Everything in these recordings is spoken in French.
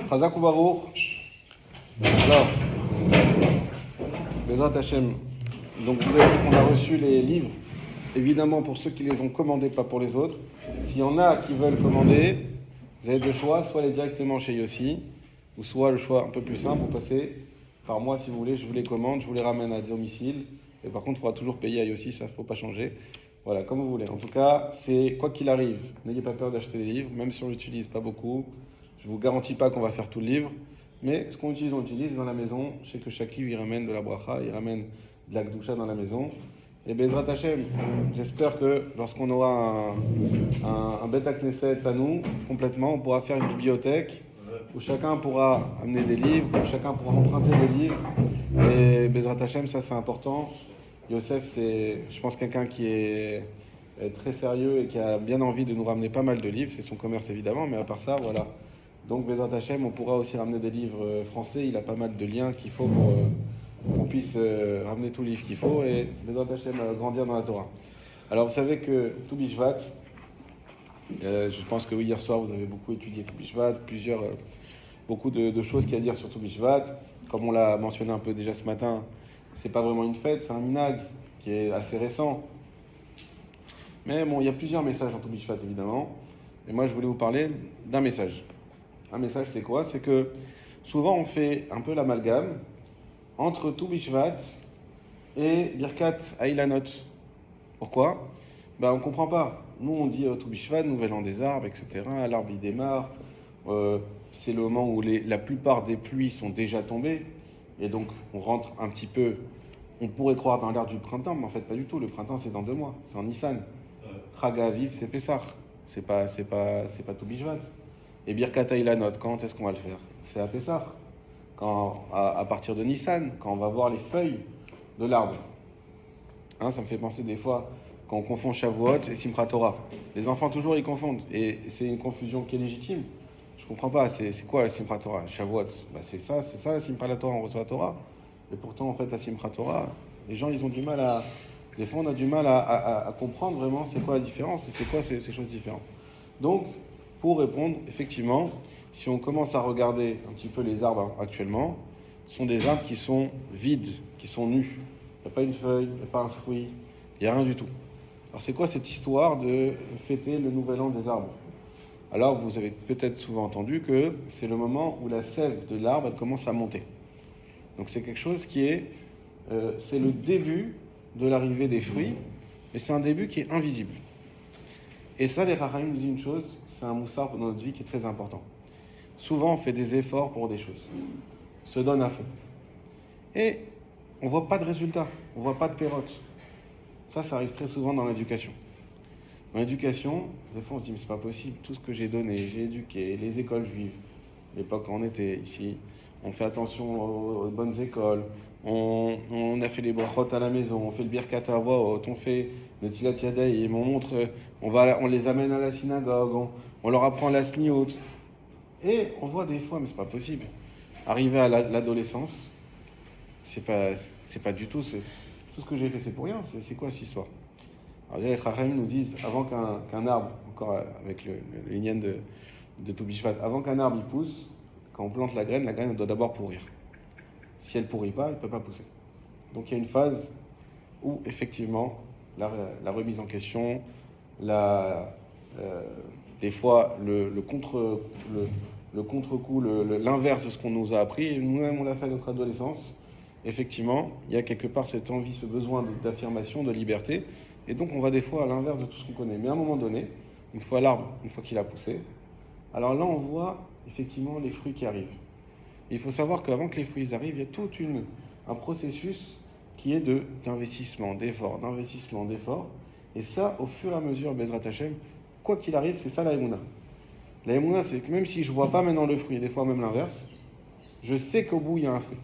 Chazak ou Baruch. Alors, Bezrat Hashem. Donc vous avez vu qu'on a reçu les livres. Évidemment pour ceux qui les ont commandés, pas pour les autres. S'il y en a qui veulent commander, vous avez deux choix, soit aller directement chez Yossi, ou soit le choix un peu plus simple, vous passez par moi si vous voulez, je vous les commande, je vous les ramène à domicile. Et par contre, il faudra toujours payer à Yossi, ça ne faut pas changer. Voilà, comme vous voulez. En tout cas, c'est quoi qu'il arrive, n'ayez pas peur d'acheter des livres, même si on l'utilise pas beaucoup. Je ne vous garantis pas qu'on va faire tout le livre, mais ce qu'on utilise, on l'utilise dans la maison. Je sais que chaque livre, il ramène de la bracha, il ramène de la gdoucha dans la maison. Et Bezrat Hashem, j'espère que lorsqu'on aura un Beth Knesset à nous, complètement, on pourra faire une bibliothèque où chacun pourra amener des livres, où chacun pourra emprunter des livres. Et Bezrat Hashem, ça c'est important. Yosef, c'est, je pense, quelqu'un qui est très sérieux et qui a bien envie de nous ramener pas mal de livres. C'est son commerce évidemment, mais à part ça, voilà. Donc Bezrat Hashem, on pourra aussi ramener des livres français. Il a pas mal de liens qu'il faut pour qu'on puisse ramener tous les livres qu'il faut et Bezrat Hashem grandir dans la Torah. Alors vous savez que Tou Bishvat, je pense que oui, hier soir vous avez beaucoup étudié Tou Bishvat, beaucoup de choses qu'il y a à dire sur Tou Bishvat. Comme on l'a mentionné un peu déjà ce matin, c'est pas vraiment une fête, c'est un minhag qui est assez récent. Mais bon, il y a plusieurs messages en Tou Bishvat évidemment. Et moi je voulais vous parler d'un message. Un message c'est quoi? C'est que souvent on fait un peu l'amalgame entre Tou Bishvat et Birkat Ailanot. Pourquoi? On ne comprend pas. Nous on dit Tou Bishvat, nouvel an des arbres, etc. L'arbre il démarre. C'est le moment où la plupart des pluies sont déjà tombées. Et donc on rentre un petit peu, on pourrait croire dans l'ère du printemps, mais en fait pas du tout. Le printemps c'est dans 2 mois, c'est en Nissan. Chag Aviv c'est Pessah, c'est pas Tou Bishvat. Et Birkat Ailanot, quand est-ce qu'on va le faire? C'est à Pessah. À partir de Nissan, quand on va voir les feuilles de l'arbre. Ça me fait penser des fois quand on confond Shavuot et Simchat Torah. Les enfants toujours ils confondent et c'est une confusion qui est légitime. Je comprends pas, c'est quoi la Simchat Torah? Shavuot, c'est ça la Simchat Torah, on reçoit la Torah. Et pourtant en fait la Simchat Torah, les gens ils ont du mal à... Des fois on a du mal à comprendre vraiment c'est quoi la différence et c'est quoi ces choses différentes. Donc pour répondre, effectivement, si on commence à regarder un petit peu les arbres actuellement, ce sont des arbres qui sont vides, qui sont nus. Il n'y a pas une feuille, il n'y a pas un fruit, il n'y a rien du tout. Alors c'est quoi cette histoire de fêter le nouvel an des arbres? Alors vous avez peut-être souvent entendu que c'est le moment où la sève de l'arbre elle commence à monter. Donc c'est quelque chose qui est, c'est le début de l'arrivée des fruits, mais c'est un début qui est invisible. Et ça, les Rahaim nous disent une chose, c'est un moussard dans notre vie qui est très important. Souvent, on fait des efforts pour des choses, on se donne à fond. Et on ne voit pas de résultat, on ne voit pas de pérote. Ça arrive très souvent dans l'éducation. Dans l'éducation, des fois on se dit, mais c'est pas possible, tout ce que j'ai donné, j'ai éduqué, les écoles juives, l'époque quand on était ici, on fait attention aux bonnes écoles, on a fait les brachot à la maison, on fait le birkat à voix haute, on fait le tilat yadayim, on montre, on les amène à la synagogue, on leur apprend la sniout. Et on voit des fois, mais c'est pas possible, arriver à l'adolescence, c'est pas du tout, tout ce que j'ai fait c'est pour rien, c'est quoi cette histoire? Alors déjà les Chachamim nous disent, avant qu'un arbre, encore avec le lignen de Tou Bishvat, avant qu'un arbre il pousse, quand on plante la graine elle doit d'abord pourrir. Si elle pourrit pas, elle ne peut pas pousser. Donc il y a une phase où effectivement la remise en question, des fois le contre-coup, l'inverse de ce qu'on nous a appris, et nous-mêmes on l'a fait à notre adolescence. Effectivement, il y a quelque part cette envie, ce besoin d'affirmation, de liberté, et donc on va des fois à l'inverse de tout ce qu'on connaît. Mais à un moment donné, une fois qu'il a poussé, alors là on voit effectivement les fruits qui arrivent. Et il faut savoir qu'avant que les fruits arrivent, il y a tout un processus qui est d'investissement, d'effort, et ça, au fur et à mesure, Bezrat Hashem, quoi qu'il arrive, c'est ça la Emouna. La Emouna, c'est que même si je ne vois pas maintenant le fruit, et des fois même l'inverse, je sais qu'au bout il y a un fruit.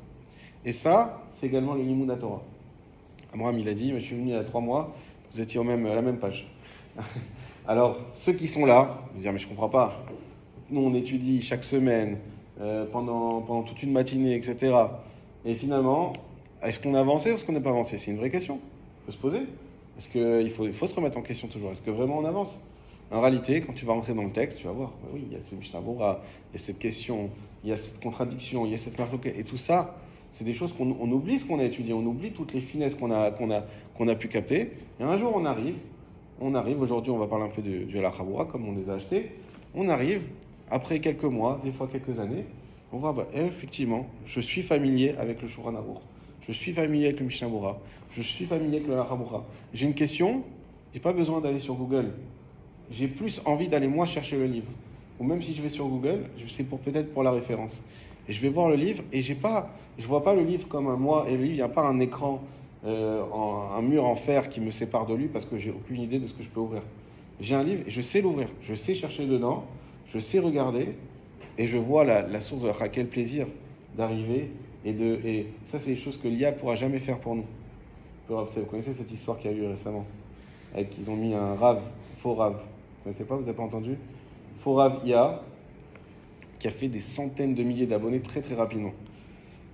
Et ça, c'est également le Limoud Torah. Abraham, il a dit, je suis venu il y a 3 mois, vous étiez à la même page. Alors, ceux qui sont là, vous dire, mais je ne comprends pas. Nous, on étudie chaque semaine, pendant toute une matinée, etc. Et finalement, est-ce qu'on a avancé ou est-ce qu'on n'a pas avancé? C'est une vraie question. On peut se poser. Est-ce qu'il faut se remettre en question toujours? Est-ce que vraiment on avance? En réalité, quand tu vas rentrer dans le texte, tu vas voir, oui, il y a ce Mishnah Bora, il y a cette question, il y a cette contradiction, il y a cette marque, et tout ça, c'est des choses qu'on oublie ce qu'on a étudié, on oublie toutes les finesses qu'on a pu capter. Et un jour, on arrive, aujourd'hui, on va parler un peu du halakha Bora, comme on les a achetés. On arrive, après quelques mois, des fois quelques années, on voit, effectivement, je suis familier avec le Shulchan Aruch, je suis familier avec le Mishnah Bora, je suis familier avec le halakha Bora. J'ai une question, j'ai pas besoin d'aller sur Google. J'ai plus envie d'aller moi chercher le livre. Ou même si je vais sur Google, c'est peut-être pour la référence. Et je vais voir le livre et je vois pas le livre comme un moi et le livre, il n'y a pas un écran, un mur en fer qui me sépare de lui parce que j'ai aucune idée de ce que je peux ouvrir. J'ai un livre et je sais l'ouvrir, je sais chercher dedans, je sais regarder et je vois la source de quel plaisir d'arriver et ça c'est des choses que l'IA pourra jamais faire pour nous. Vous connaissez cette histoire qu'il y a eu récemment avec ils ont mis un faux rave. Vous ne connaissez pas, vous n'avez pas entendu? Faux rave IA qui a fait des centaines de milliers d'abonnés très très rapidement.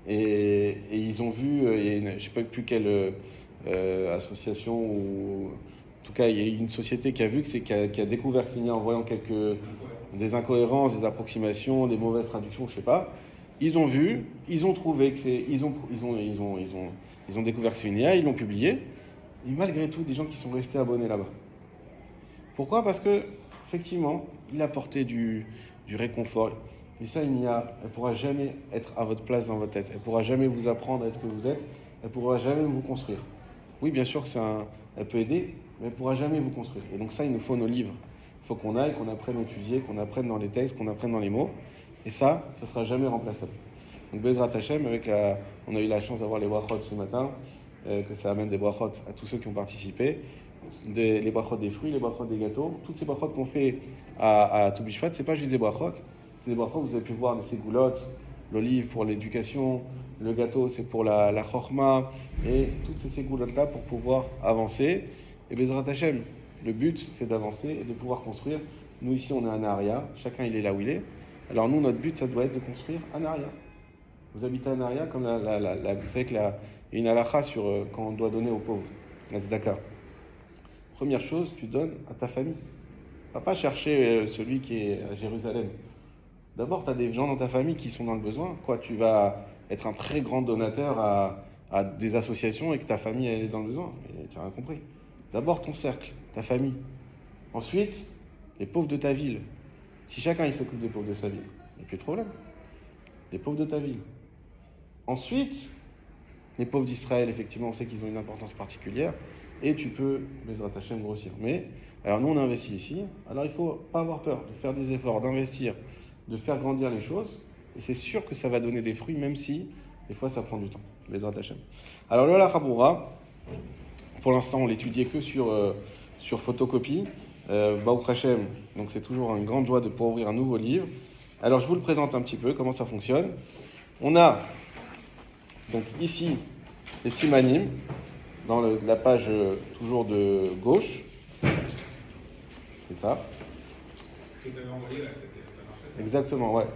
Et ils ont vu, je ne sais pas plus quelle association ou en tout cas il y a une société qui a vu qui a découvert Signa en voyant des incohérences, des approximations, des mauvaises traductions, je ne sais pas. Ils ont vu, ils ont trouvé que ils ont découvert que c'est une IA, ils l'ont publié. Et malgré tout, des gens qui sont restés abonnés là-bas. Pourquoi? Parce que, effectivement, il a apporté du réconfort. Et ça, une IA, elle ne pourra jamais être à votre place dans votre tête. Elle ne pourra jamais vous apprendre à être ce que vous êtes. Elle ne pourra jamais vous construire. Oui, bien sûr que elle peut aider, mais elle ne pourra jamais vous construire. Et donc ça, il nous faut nos livres. Il faut qu'on aille, qu'on apprenne à étudier, qu'on apprenne dans les textes, qu'on apprenne dans les mots. Et ça ne sera jamais remplaçable. Donc Bezrat Hashem, on a eu la chance d'avoir les brachot ce matin, que ça amène des brachot à tous ceux qui ont participé, les brachot des fruits, les brachot des gâteaux. Toutes ces brachot qu'on fait à Toubishvat, Bishvat, c'est pas juste des brachot, c'est des brachot que vous avez pu voir, des ségoulottes, l'olive pour l'éducation, le gâteau c'est pour la chorma, et toutes ces ségoulottes-là pour pouvoir avancer. Et Bezrat Hashem, le but c'est d'avancer et de pouvoir construire. Nous ici on est à Naharia, chacun il est là où il est. Alors nous, notre but ça doit être de construire à Naharia. Vous habitez à Naharia, comme vous savez qu'il y a une halakha sur quand on doit donner aux pauvres, la tzedaka. Première chose, tu donnes à ta famille. Va pas chercher celui qui est à Jérusalem. D'abord, tu as des gens dans ta famille qui sont dans le besoin. Quoi, tu vas être un très grand donateur à des associations et que ta famille elle est dans le besoin. Et tu n'as rien compris. D'abord, ton cercle, ta famille. Ensuite, les pauvres de ta ville. Si chacun il s'occupe des pauvres de sa ville, il n'y a plus de problème. Les pauvres de ta ville. Ensuite, les pauvres d'Israël, effectivement, on sait qu'ils ont une importance particulière. Et tu peux, Bezrat Hashem, grossir. Mais, alors nous on investit ici, alors il ne faut pas avoir peur de faire des efforts, d'investir, de faire grandir les choses. Et c'est sûr que ça va donner des fruits, même si, des fois, ça prend du temps. Bezrat Hashem. Alors le halakha Bora, pour l'instant, on l'étudiait que sur photocopie. Baruch Hashem, donc c'est toujours une grande joie de pouvoir ouvrir un nouveau livre. Alors je vous le présente un petit peu, comment ça fonctionne. On a, donc ici, les simanim, dans la page toujours de gauche. C'est ça. Ce que tu avais envoyé là, ça marchait? Exactement, ouais.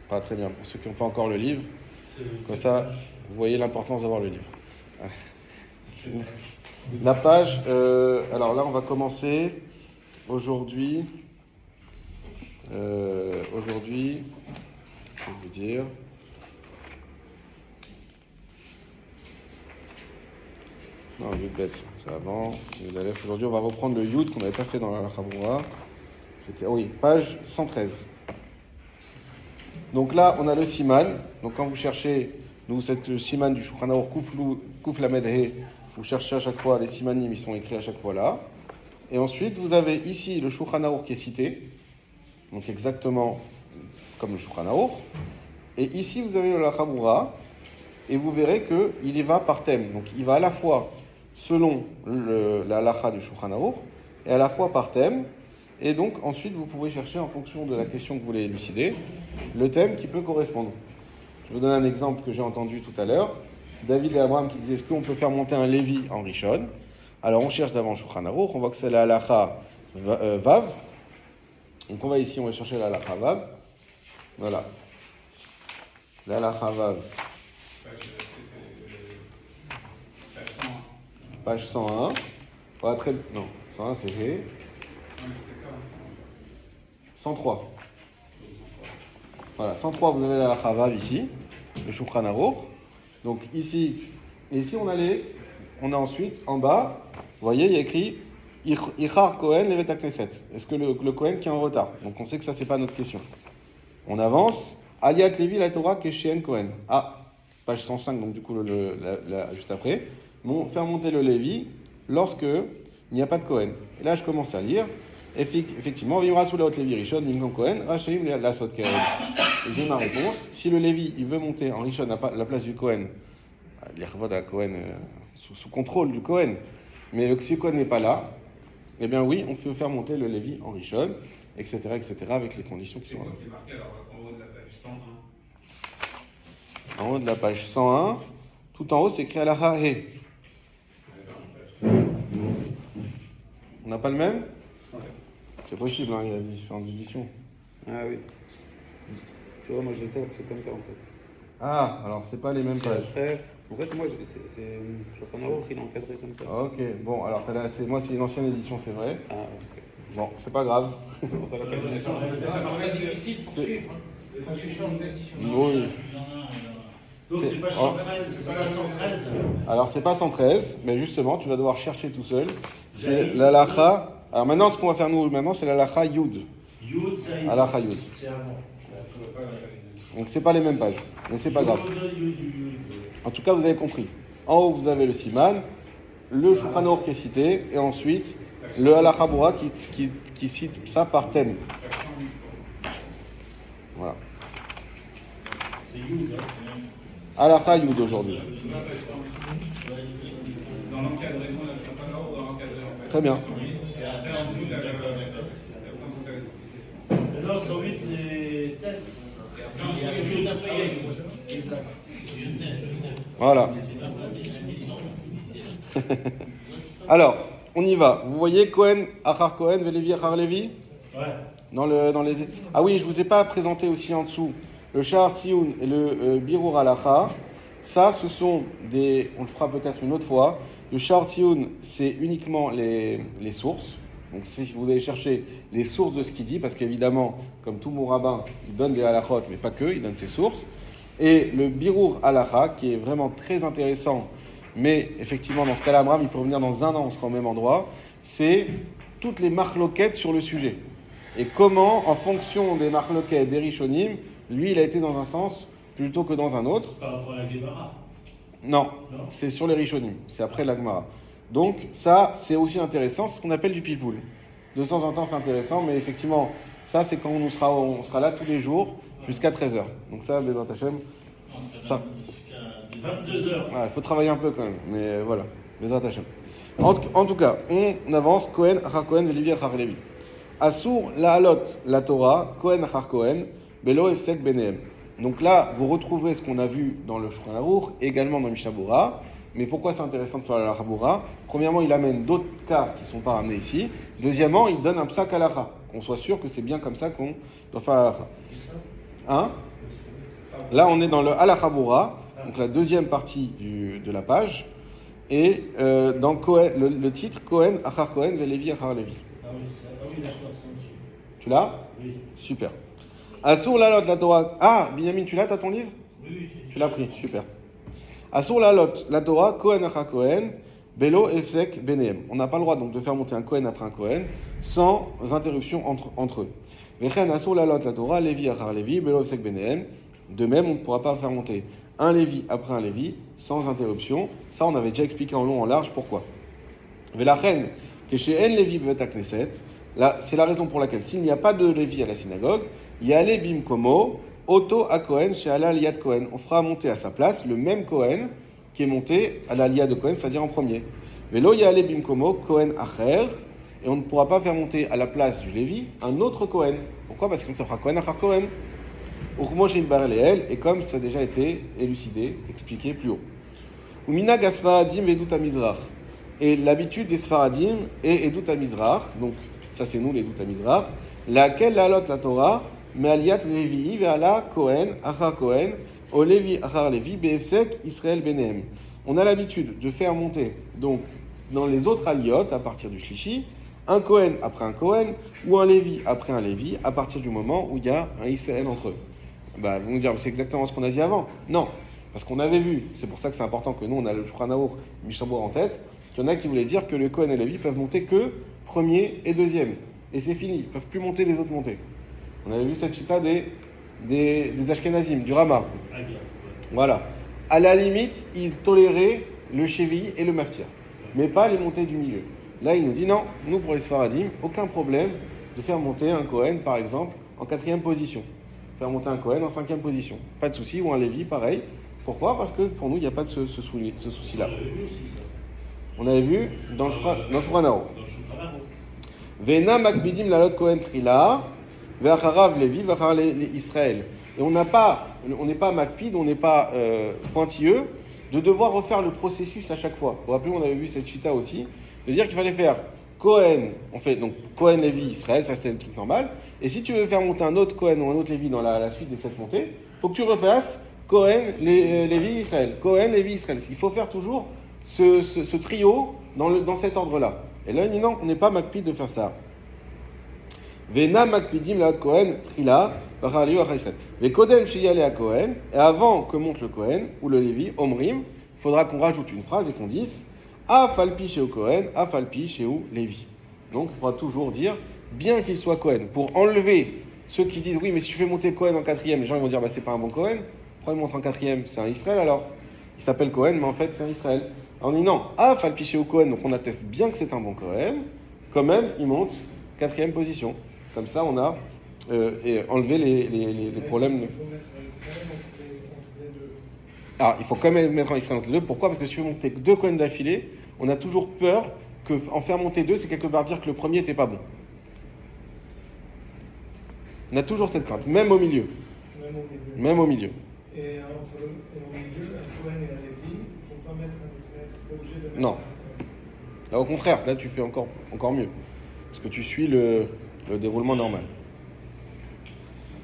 Pas très bien. Pour ceux qui n'ont pas encore le livre, comme ça, vous voyez l'importance d'avoir le livre. La page, alors là, on va commencer aujourd'hui. Aujourd'hui, je vais vous dire. Non, Yud Bet, c'est avant. Aujourd'hui, on va reprendre le Yud qu'on n'avait pas fait dans la Chabura. Oui, page 113. Donc là, on a le Siman. Donc quand vous cherchez, nous, c'est le Siman du Shulchan Aruch Kuf Lamed He. Vous cherchez à chaque fois, les Simanim, ils sont écrits à chaque fois là. Et ensuite, vous avez ici le Shulchan Aruch qui est cité. Donc exactement comme le Shulchan Aruch. Et ici, vous avez le Chabura. Et vous verrez qu'il y va par thème. Donc il va à la fois selon la halakha du Shulchan Aruch et à la fois par thème. Et donc ensuite vous pouvez chercher en fonction de la question que vous voulez élucider le thème qui peut correspondre. Je vous donne un exemple que j'ai entendu tout à l'heure. David et Abraham qui disaient est-ce qu'on peut faire monter un Lévi en Rishon? Alors on cherche d'abord Shulchan Aruch, on voit que c'est la halakha Vav. Donc on va ici, on va chercher la halakha Vav. Voilà. La halakha Vav. Page 101. Voilà, non, 101 c'est G. 103. Voilà, 103, vous avez la Chavav ici, le Shulchan Aruch. Donc ici on a ensuite en bas, vous voyez, il y a écrit Ichar Kohen Levet HaKnesset. Est-ce que le Kohen qui est en retard? Donc on sait que ça, c'est pas notre question. On avance. Aliat Levi la Torah Keshen Kohen. Ah, page 105, donc du coup, juste après. Bon, faire monter le Lévi lorsque il n'y a pas de Kohen. Et là, je commence à lire. Effectivement, Vimra sous la haute Lévi Rishon, Minkom Kohen, Rachaim la Sot Keren. J'ai ma réponse. Si le Lévi, il veut monter en Rishon à la place du Kohen, l'Irvod à Kohen, sous contrôle du Kohen, mais si le Kohen n'est pas là, eh bien oui, on peut faire monter le Lévi en Rishon, etc., avec les conditions qui sont là. En haut de la page 101, tout en haut, c'est écrit Alaha He. On n'a pas le même? C'est possible, hein, il y a différentes éditions. Ah oui. Tu vois, moi je sais que c'est comme ça en fait. Ah, alors c'est pas les mêmes pages. Après, en fait, moi, je suis en il est encadré comme ça. Ok, bon, alors moi c'est une ancienne édition, c'est vrai. Ah, ok. Bon, c'est pas grave. C'est difficile pour suivre. Il faut que tu changes d'édition. Oui. Donc c'est pas 113, c'est pas 113. Alors c'est pas 113, mais justement, tu vas devoir chercher tout seul. C'est l'alacha. Alors maintenant, ce qu'on va faire nous, c'est l'alacha Yud. Yud, ça y est. Alacha Yud. C'est avant. Donc c'est pas les mêmes pages, mais c'est pas grave. En tout cas, vous avez compris. En haut, vous avez le Siman, le Shulchan Aruch qui est cité, et ensuite le Halacha Bora qui cite ça par thème. Voilà. C'est Yud. Halacha Yud aujourd'hui. Dans l'encadrement, là, je suis pas là, on va encadrer en fait. Très bien. Et après, en dessous, Non, 108, c'est tête. Il y a Yud, après il y a Yud. Exact. Je sais. Voilà. Alors, on y va. Vous voyez Cohen, Achar Cohen, Velevi, Achar Levi? Ouais. Dans les... Ah oui, je ne vous ai pas présenté aussi en dessous le Shahar Tziyun et le Birur Halacha. Ça, ce sont des... On le fera peut-être une autre fois. Le Shahar Tziyun, c'est uniquement les sources. Donc si vous allez chercher les sources de ce qu'il dit, parce qu'évidemment, comme tout mon rabbin, il donne des halachot, mais pas que, il donne ses sources. Et le Birur Halacha, qui est vraiment très intéressant, mais effectivement, dans ce cas-là, Amram, il peut revenir dans un an, on sera au même endroit, c'est toutes les marloquettes sur le sujet. Et comment, en fonction des marloquettes, des rishonim, lui, il a été dans un sens plutôt que dans un autre. Par rapport à la Gemara. Non, c'est sur les rishonim, c'est après la Gemara. Donc ça, c'est aussi intéressant, c'est ce qu'on appelle du pipoul. De temps en temps, c'est intéressant, mais effectivement, ça, c'est quand on sera là tous les jours, jusqu'à 13h. Donc ça, Bezrat Hashem, ça... 22h. Il faut travailler un peu quand même, mais voilà, Bezrat Hashem. En tout cas, on avance, Kohen, Achar Kohen, Velevi, Achar Levi. Asur, La'alot, la Torah, Kohen, Achar Kohen, Belo, Efsek, Benehem. Donc là, vous retrouverez ce qu'on a vu dans le Shulchan Aruch, également dans Mishnah Bora. Mais pourquoi c'est intéressant de faire la Habura? Premièrement, il amène d'autres cas qui ne sont pas ramenés ici. Deuxièmement, il donne un psak halacha, qu'on soit sûr que c'est bien comme ça qu'on doit faire la halacha. Hein? Là, on est dans le halacha bura, donc la deuxième partie de la page. Et dans Kohen, le titre, Kohen, Achar Kohen, Velevi, Achar Levi. Ah oui, d'accord, c'est dessus. Tu l'as? Oui. Super. Asur la lot la Torah. Ah, Binyamin, tu l'as, t'as ton livre? Oui. Tu l'as pris, super. Asur la lot, la Torah, Kohen Achar Kohen, Belo Efsek Benehem. On n'a pas le droit donc de faire monter un Kohen après un Kohen sans interruption entre eux. Vechen Asur la lot, la Torah, Lévi Achar Lévi, Belo Efsek Benehem. De même, on ne pourra pas faire monter un Lévi après un Lévi sans interruption. Ça, on avait déjà expliqué en long en large pourquoi. Velachen, que chez En Lévi Bevet HaKnesset, là, c'est la raison pour laquelle s'il n'y a pas de Lévi à la synagogue, Yale Bim Komo, Oto à Cohen, chez Ala Liad Cohen. On fera monter à sa place le même Cohen qui est monté à la Liad de Cohen, c'est-à-dire en premier. Velo Yale Bimkomo, Cohen Acher, et on ne pourra pas faire monter à la place du Lévi un autre Cohen. Pourquoi? Parce qu'on se fera Cohen Acher Cohen. Urmo Shin Bareleel, et comme ça a déjà été élucidé, expliqué plus haut. Umina Gasfaradim Vedut Amizrach. Et l'habitude des Sfaradim est Edut Amizrach, donc ça c'est nous les Edut Amizrach, laquelle la lot la Torah, mais aliat Levi, ve'ala Cohen, Achar Cohen, au Levi, Achar Levi, Be'efsek, Israël Benehem. On a l'habitude de faire monter, donc, dans les autres aliotes, à partir du Shlishi, un Cohen après un Cohen ou un Lévi après un Lévi à partir du moment où il y a un Israël entre eux. Bah, vous me dire, c'est exactement ce qu'on a dit avant. Non, parce qu'on avait vu, c'est pour ça que c'est important que nous, on a le Shulchan Aruch Mishabur en tête, qu'il y en a qui voulaient dire que le Cohen et Lévi peuvent monter que premier et deuxième. Et c'est fini, ils ne peuvent plus monter les autres montées. On avait vu cette chita des Ashkenazim, du Rama. Voilà. À la limite, ils toléraient le Chevi et le Maftir, mais pas les montées du milieu. Là, il nous dit non, nous pour les Sfaradim, aucun problème de faire monter un Cohen, par exemple, en 4e position. Faire monter un Cohen en 5e position. Pas de souci, ou un Lévi, pareil. Pourquoi? Parce que pour nous, il n'y a pas de ce souci-là. On avait vu dans le Shulchan Aruch. Ve'ena makbidim lalot Cohen trila, ve'acharav Lévi, ve'acharav Israël. Et on n'est pas makpid, on n'est pas pointilleux de devoir refaire le processus à chaque fois. Vous vous rappelez, on avait vu cette chita aussi, de dire qu'il fallait faire Cohen, on fait donc Cohen, Lévi, Israël, ça c'était le truc normal. Et si tu veux faire monter un autre Cohen ou un autre Lévi dans la suite des 7 montées, il faut que tu refasses Cohen, Lévi, Israël. Cohen, Lévi, Israël. Il faut faire toujours ce trio dans cet ordre-là. Et là, il dit non, on n'est pas makpid de faire ça. Vena makpidim la Cohen trila, v'chaliu Israël. Vekodem sheyale à Cohen, et avant que monte le Cohen ou le Lévi, Omrim, il faudra qu'on rajoute une phrase et qu'on dise Afalpi chez Cohen, Afalpi chez Lévi. Donc il faudra toujours dire, bien qu'il soit Cohen, pour enlever ceux qui disent oui, mais si je fais monter Cohen en 4e, les gens vont dire bah c'est pas un bon Cohen. Pourquoi il monte en 4e? C'est un Israël alors. Il s'appelle Cohen, mais en fait c'est un Israël. Alors on dit non, Afalpi chez Cohen, donc on atteste bien que c'est un bon Cohen. Quand même, il monte 4e position. Comme ça, on a enlevé les problèmes. Alors, il faut quand même mettre en Israël entre les deux. Pourquoi? Parce que si tu veux monter 2 Cohen d'affilée, on a toujours peur qu'en faire monter 2, c'est quelque part dire que le premier n'était pas bon. On a toujours cette crainte, même au milieu. Même au milieu. Et au milieu, un Cohen et un Lévi, ils ne sont pas mettre un Israël, c'est pas obligé de mettre. Non. Là, au contraire, là, tu fais encore mieux. Parce que tu suis le déroulement normal.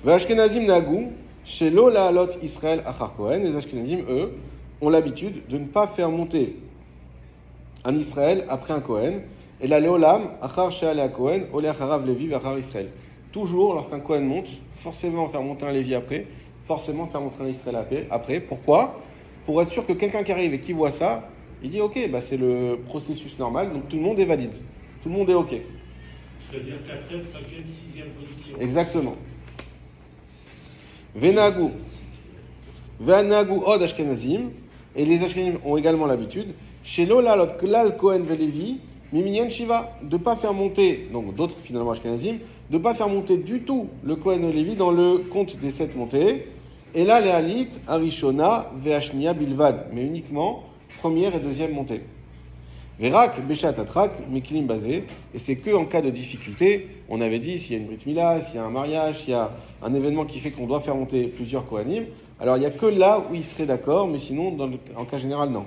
Ashkenazim Nagou, chez Lola Alot Israël Achar Cohen, les Ashkenazim, eux, ont l'habitude de ne pas faire monter un Israël après un Cohen, et la Leolam, Achar Shealea Cohen, Ole Acharav Lévi, Achar Israël. Toujours, lorsqu'un Cohen monte, forcément faire monter un Lévi après, forcément faire monter un Israël après. Pourquoi? Pour être sûr que quelqu'un qui arrive et qui voit ça, il dit ok, bah c'est le processus normal, donc tout le monde est valide, tout le monde est ok. C'est-à-dire 4e, 5e, 6e position. Exactement. Venagu od Ashkenazim, et les Ashkenazim ont également l'habitude, chez Lola Klal Cohen Velevi, Miminyan Shiva, de ne pas faire monter, donc d'autres finalement Ashkenazim, de ne pas faire monter du tout le Cohen et Lévi dans le compte des 7 montées, et là les Halit, Arishona, Veashnia Bilvad, mais uniquement première et deuxième montée. Verak, Beshat Atrak, Miklim Bazé, et c'est que en cas de difficulté, on avait dit s'il y a une Brit Mila, s'il y a un mariage, s'il y a un événement qui fait qu'on doit faire monter plusieurs Kohanim, alors il n'y a que là où il serait d'accord, mais sinon, en cas général, non.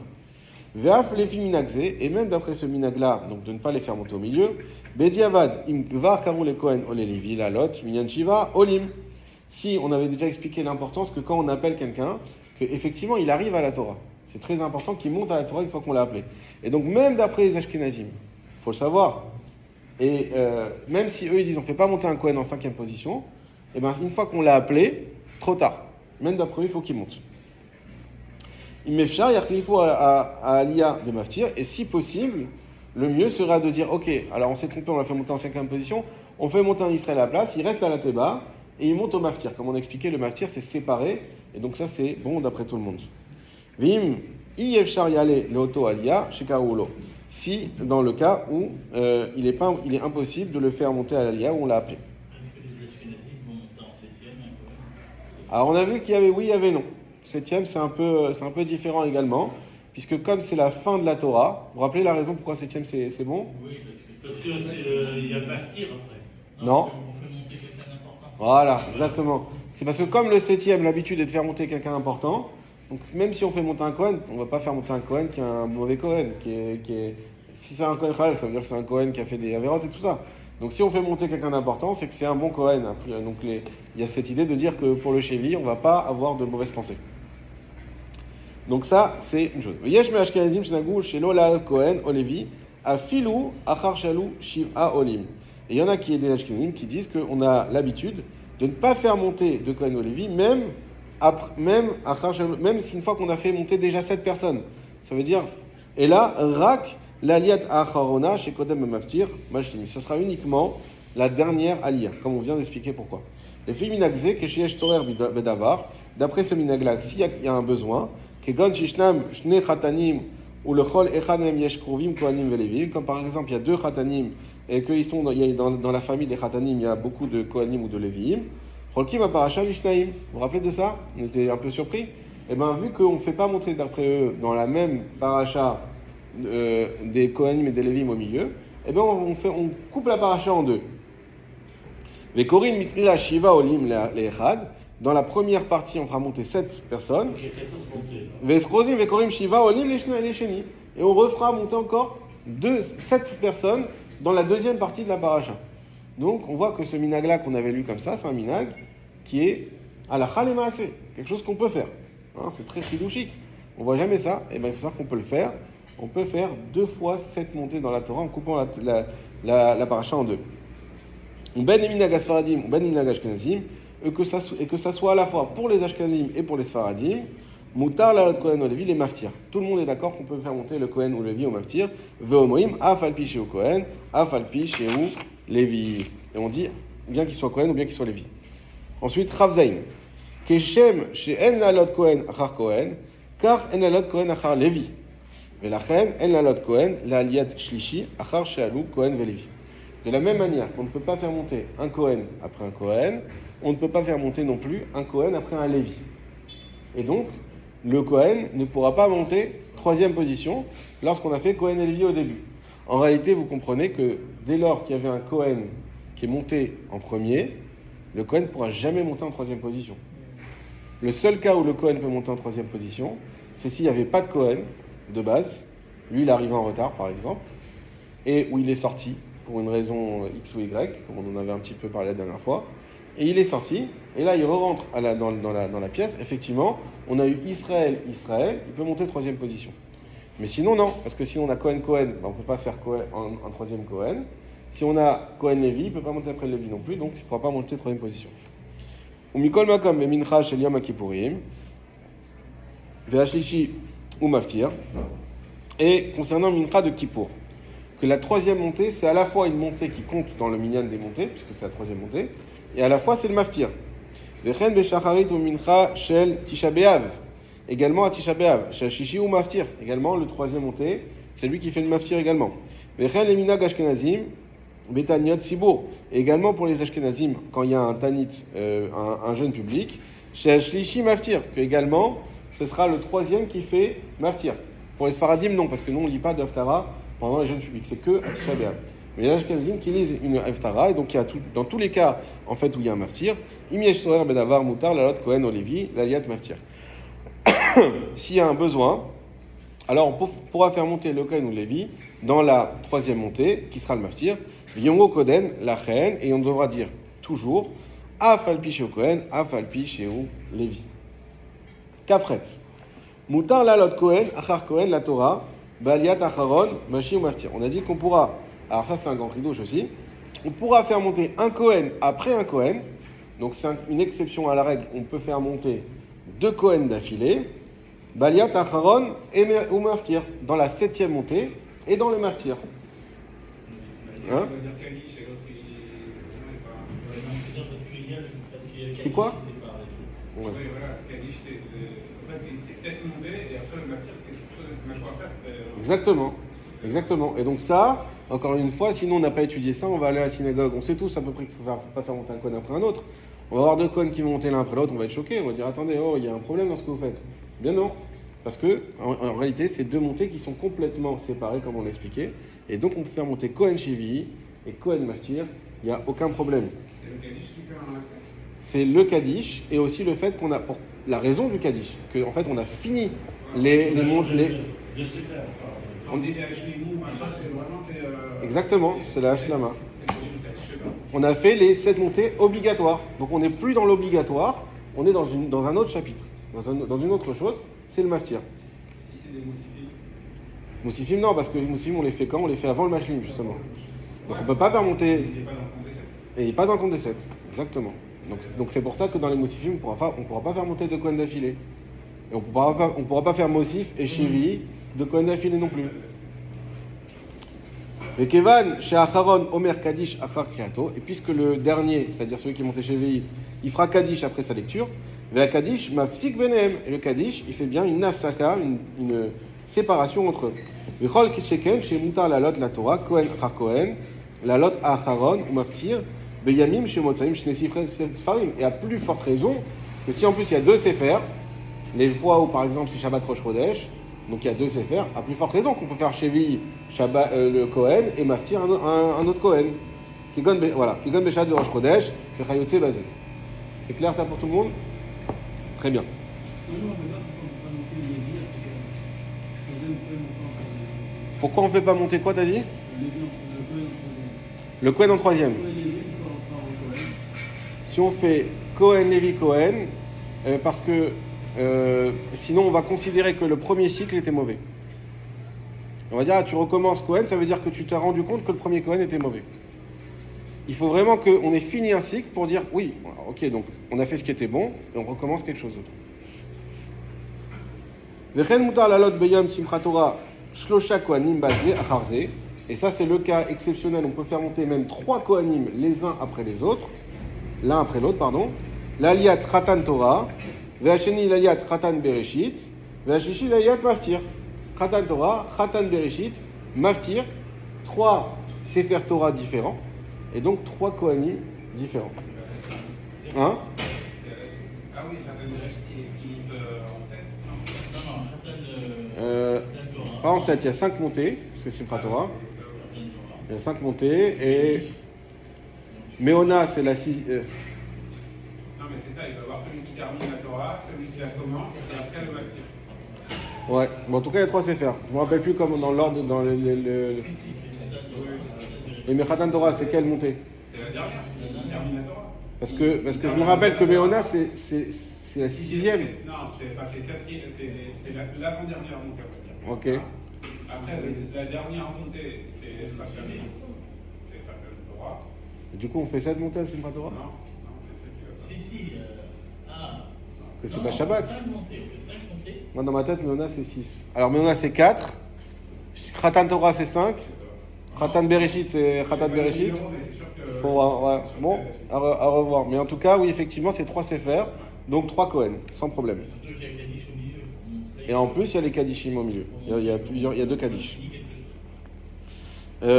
Veaf Lefi Minagzé, et même d'après ce minag-là, donc de ne pas les faire monter au milieu, Bediavad, Im Gvar Karou le Kohen, Ole Levi, la Lot, Minyan Shiva, Olim. Si on avait déjà expliqué l'importance que quand on appelle quelqu'un, qu'effectivement il arrive à la Torah. C'est très important qu'il monte à la Torah une fois qu'on l'a appelé. Et donc même d'après les Ashkenazim, il faut le savoir, et même si eux ils disent on ne fait pas monter un Kohen en 5e position, et ben une fois qu'on l'a appelé, trop tard. Même d'après eux, il faut qu'il monte. Il m'effchar, il faut à Aliyah de Maftir, et si possible, le mieux sera de dire ok, alors on s'est trompé, on l'a fait monter en 5e position, on fait monter un Israël à la place, il reste à la Teba, et il monte au Maftir. Comme on a expliqué, le Maftir c'est séparé, et donc ça c'est bon d'après tout le monde. Vim, Yefchar Yale Leoto Aliyah, Shekaroulo. Si, dans le cas où il est impossible de le faire monter à l'Aliyah où on l'a appelé. Est-ce que les Ashkenazim vont monter en 7e? Alors on a vu qu'il y avait oui, il y avait non. 7e c'est un peu différent également, puisque comme c'est la fin de la Torah, vous vous rappelez la raison pourquoi 7e c'est bon? Oui, parce que il y a le Maftir après. Non. On fait monter quelqu'un d'important. Voilà, exactement. C'est parce que comme le 7e, l'habitude est de faire monter quelqu'un d'important, donc même si on fait monter un Kohen, on ne va pas faire monter un Kohen qui est un mauvais Kohen, si c'est un Kohen Khalal, ça veut dire que c'est un Kohen qui a fait des avérotes et tout ça. Donc si on fait monter quelqu'un d'important, c'est que c'est un bon Kohen. Donc il y a cette idée de dire que pour le Chevi, on ne va pas avoir de mauvaises pensées. Donc ça, c'est une chose. Yesh me Ashkenazim shenagou shelo la Kohen o Levi Afilou achar shalou shiv'a olim. Et il y en a qui est des Ashkenazim qui disent qu'on a l'habitude de ne pas faire monter de Kohen ou Lévi, même si une fois qu'on a fait monter déjà 7 personnes. Ça veut dire, et là, rak l'aliyat acharona chez Kodem Maftir, mashlim. Ça sera uniquement la dernière aliyah, comme on vient d'expliquer pourquoi. Les filles minagzé, que chez Torer bedavar, d'après ce minagla, s'il y a un besoin, que gon shishnam shne khatanim, ou le chol echad mem yesh kruvim kohanim velevim, comme par exemple il y a 2 khatanim, et qu'ils sont dans la famille des khatanim, il y a beaucoup de kohanim ou de lévim, cholkim aparacha lishnaim. Vous vous rappelez de ça? On était un peu surpris. Et bien, vu qu'on ne fait pas montrer d'après eux dans la même paracha des kohanim et des lévim au milieu, et bien on coupe la paracha en 2. Vekorin mitrila shiva olim leechad. Dans la première partie, on fera monter 7 personnes. Vesrosim vekorim shiva olim lesheni. Et on refera monter encore 7 personnes dans la deuxième partie de la paracha. Donc, on voit que ce minag-là qu'on avait lu comme ça, c'est un minag qui est à la chalemaase, quelque chose qu'on peut faire. Hein, c'est très chidouchique. On voit jamais ça. Et bien, il faut savoir qu'on peut le faire. On peut faire 2 fois 7 montées dans la Torah en coupant la paracha en 2. Ou ben minag asfaradim, ou ben minag ashkenazim, et que ça soit à la fois pour les ashkenazim et pour les sfaradim, mutar la kohen ou levi les maftir. Tout le monde est d'accord qu'on peut faire monter le kohen ou levi au maftir. Veomoim afalpi chez au kohen, afalpi chez ou levi. Et on dit bien qu'il soit kohen ou bien qu'il soit levi. Ensuite, Ravzaïn. Keshem chez en la lot kohen achar kohen, car en la lot kohen achar levi. Velachen en la lot kohen la aliyat shlishi achar shealou kohen velevi. De la même manière qu'on ne peut pas faire monter un kohen après un kohen, on ne peut pas faire monter non plus un kohen après un lévi. Et donc, le kohen ne pourra pas monter 3e position lorsqu'on a fait kohen et lévi au début. En réalité, vous comprenez que dès lors qu'il y avait un kohen qui est monté en premier, le kohen ne pourra jamais monter en 3e position. Le seul cas où le kohen peut monter en 3e position, c'est s'il n'y avait pas de kohen de base, lui il arrive en retard par exemple, et où il est sorti pour une raison X ou Y, comme on en avait un petit peu parlé la dernière fois, et il est sorti, et là il re-rentre dans la pièce. Effectivement, on a eu Israël, il peut monter 3e position. Mais sinon non, parce que si on a Cohen, on ne peut pas faire Cohen en 3e Cohen. Si on a Cohen Lévi, il ne peut pas monter après Lévi non plus, donc il ne pourra pas monter 3e position. Ou Mikol Makom et Mincha Shel Yom HaKippurim, Ve'ashlishi ou Maftir. Et concernant Mincha de Kippour, que la 3e montée, c'est à la fois une montée qui compte dans le minyan des montées, puisque c'est la 3e montée, et à la fois c'est le Maftir. Vechen Beshacharit ou Mincha Shel Tisha B'Av. Également à Tisha B'Av, Shel Shishi ou Maftir. Également le 3e montée, c'est lui qui fait le Maftir également. Vechen Leminag Ashkenazim, Betaniot Sibour. Également pour les Ashkenazim, quand il y a un Tanit, un jeune public, Shel Shlishi Maftir, que également ce sera le 3e qui fait Maftir. Pour les Sfaradim, non, parce que nous on ne lit pas de Haftara pendant les jeunes publics, c'est que à Tisha B'Av. Mais les Ashkenazim qui lisent une Haftara, et donc il y a dans tous les cas en fait où il y a un Maftir, Imiesh Sorer Bedavar Mutar Lalot Kohen Olevi Laliat Maftir. S'il y a un besoin, alors on pourra faire monter le Kohen ou Lévi dans la 3e montée, qui sera le Maftir, Yongo Koden, la Chen, et on devra dire toujours Afalpi Sheu Kohen, Afalpi Sheu Lévi. Kafret. Mutar Lalot Kohen, Achar Kohen, la Torah, Baliat Acharon, Mashi ou Maftir. On a dit qu'on pourra, alors ça c'est un grand ridouche aussi, on pourra faire monter un Kohen après un Kohen, donc c'est une exception à la règle, on peut faire monter 2 Kohen d'affilée, Baliat Acharon ou Maftir, dans la 7e montée et dans le Maftir. Hein? C'est quoi? Oui, voilà, Kaddish, c'est 7 montées et après le Maftir, c'est quelque chose que je crois faire. Exactement. Et donc ça, encore une fois, sinon on n'a pas étudié ça, on va aller à la synagogue. On sait tous à peu près qu'il ne faut pas faire monter un Kohen après un autre. On va avoir 2 Kohen qui vont monter l'un après l'autre, on va être choqués, on va dire attendez, il y a un problème dans ce que vous faites. Bien non, parce que en réalité, c'est 2 montées qui sont complètement séparées, comme on l'a expliqué. Et donc on peut faire monter Kohen Shivi et Kohen Maftir, il n'y a aucun problème. C'est le Kaddish qui fait un accès. C'est le Kaddish et aussi le fait qu'on a, pour la raison du Kaddish, qu'en fait on a fini les On dit les Hashlimou, machin, c'est vraiment. Exactement, c'est la Hashlama. On a fait les 7 montées obligatoires. Donc on n'est plus dans l'obligatoire, on est dans un autre chapitre, dans une autre chose, c'est le Maftir. Si c'est des moussifis. Moussifim, non, parce que les Moussifim, on les fait quand? On les fait avant le Mashlim, justement. Donc on peut pas faire monter. Il n'est pas dans le compte des 7. Et il n'est pas dans le compte des 7. Exactement. Donc c'est pour ça que dans les Moussifim, on pourra pas faire monter deux Kohen d'affilée. Et on pourra pas faire Moussif et Shevi de Kohen d'affilée non plus. Et Kevan, chez Acharon, Omer Kaddish, Achar Kriato, et puisque le dernier, c'est-à-dire celui qui est monté chez VI, il fera Kaddish après sa lecture, Vea Kaddish, Mafsik Benem, et le Kaddish, il fait bien une nafsaka, une séparation entre eux. Vechol Kisheken, chez Mutar la lot la Torah, Kohen Achar Kohen, la lot Acharon, ou Maftir, Beyamim, chez Motzaim, chez Sfarim. Et à plus forte raison que si en plus il y a deux Sefer, les fois où par exemple c'est Shabbat Rosh Chodesh, donc il y a deux Sefer, à plus forte raison qu'on peut faire Shevi le Kohen et Maftir un autre Kohen. Voilà, Kigon Beshat de Rosh Chodesh, Chayotze Bazé. C'est clair ça pour tout le monde? Très bien. Pourquoi on ne fait pas monter quoi, t'as dit? Le Kohen en troisième. Si on fait Kohen, Lévi, Kohen, parce que sinon on va considérer que le premier cycle était mauvais. On va dire, tu recommences Kohen, ça veut dire que tu t'es rendu compte que le premier Kohen était mauvais. Il faut vraiment qu'on ait fini un cycle pour dire, oui, ok, donc on a fait ce qui était bon, et on recommence quelque chose d'autre. Vechen mutar lalot beyam simchat Torah shlosha kohanim bazé acharze. Et ça, c'est le cas exceptionnel. On peut faire monter même 3 kohanim les uns après les autres, l'un après l'autre, pardon. L'aliyat Khatan Torah, ve'asheni l'aliyat Khatan Bereshit, ve'ashishi l'aliyat Maftir. Khatan Torah, Khatan Bereshit, Maftir, 3 Sefer Torah différents, et donc 3 kohanim différents. Hein? Ah oui, ça veut dire qu'il en 7. Non, Pas en 7, il y a 5 montées, parce que c'est Simchat Torah. Il y a 5 montées, et Meona, c'est la 6. Non, mais c'est ça, il va y avoir celui qui termine la Torah, celui qui la commence, et après le Maxime. Ouais, bon, en tout cas, il y a 3 Sefer. Je ne me rappelle plus comme dans l'ordre, dans Et Khatan Torah, c'est quelle montée? C'est la dernière, il termine la Torah. Parce que je me rappelle que Meona, c'est la 6e. Non, c'est l'avant-dernière montée, on va dire. Ok. Après, la dernière montée, c'est Khatan Torah. Et du coup, on fait 7 montées à Simchat Torah? Non, c'est Si, si. Que c'est pas Shabbat. 5 montées. Moi, dans ma tête, Meona, c'est 6. Alors, Meona, c'est 4. Khatan Torah, c'est 5. Khatan Bereshit, c'est Khatan Bereshit. Ouais. Bon, à revoir. Mais en tout cas, oui, effectivement, c'est 3 Sefer, donc 3 Kohen, sans problème. Surtout qu'il y a Kaddish au milieu. Et en plus, il y a les Kaddishim au milieu. Il y a 2 Kaddish. Tu vas